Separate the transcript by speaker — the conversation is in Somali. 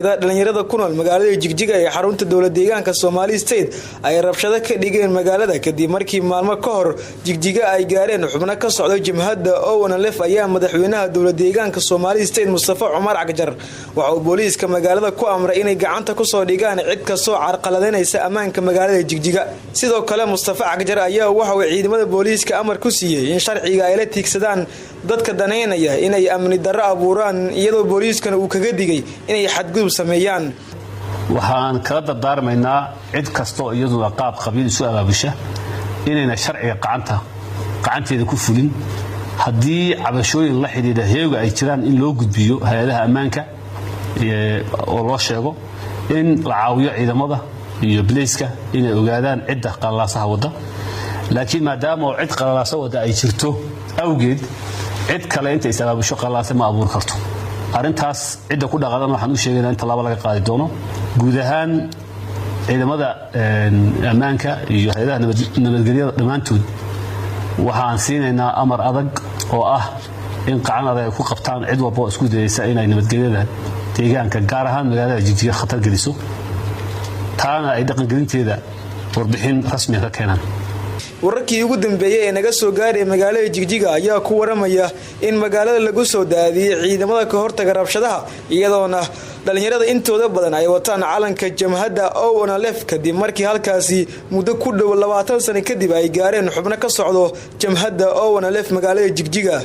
Speaker 1: dhalinyarada ku nool magaalada Jigjiga ee xarunta dowladda deegaanka Somali State ay rabshado ka dhigeen magaalada kadib markii maalmo ka hor Jigjiga ay gaareen xubno ka socdo jamhadda ONLF ayaa madaxweynaha dowladda deegaanka Somali State Mustafa Umar Cagjar waxa uu booliiska magaalada ku amray inay gacanta ku soo dhigaan cid ka soo carqaladeynaysa ammaanka magaalada Jigjiga sidoo kale Mustafa Cagjar ayaa waxa uu ciidamada booliiska amar ku siiyay in sharciga ay la tiigsadaan dadka daneynaya inay amni darro abuuraan iyadoo booliiskana uu kaga digay inay xadgudub sameeyaan
Speaker 2: waxaan kala dardaarmaynaa cid kasto iyadoo qaab qabiil isu abaabusha inayna sharciga gacanteeda ku fulin hadii cabashooyin la xiriira heego ay jiraan in loo gudbiyo hay'adaha ammaanka oo loo sheego in la caawiyo ciidamada iyo booliiska inay ogaadaan cidda qalaasaha wada laakiin maadaama cid qalaasa wada ay jirto awgeed cid kale inta isaabasho qalaasa ma abuur karto arintaas cidda ku dhaqadan waxaan u sheegaynaa in talaabo laga qaadi doono guud ahaan ciidamada ammaanka iyo hay'adaha nabadgelyada dhamaantood waxaan siinaynaa amar adag oo ah in qacanada ay ku qabtaan cid walba isku dayaysa inay nabadgelyada deegaanka gaar ahaan magaalada Jigjiga khatar geliso taana ay dhaqan gelinteeda warbixin rasmi ah ka keenan
Speaker 1: wararkii ugu dambeeyay ee naga soo gaaray magaalada Jigjiga ayaa ku waramaya in magaalada lagu soo daadiyay ciidamada ka hortaga rabshadaha iyadoona dhalinyarada intooda badan ay wataan calanka jamhadda ONLF kadib markii halkaasi muddo ku dhow 20 sano kadib ay gaareen xubno ka socdo jamhadda ONLF magaalada Jigjiga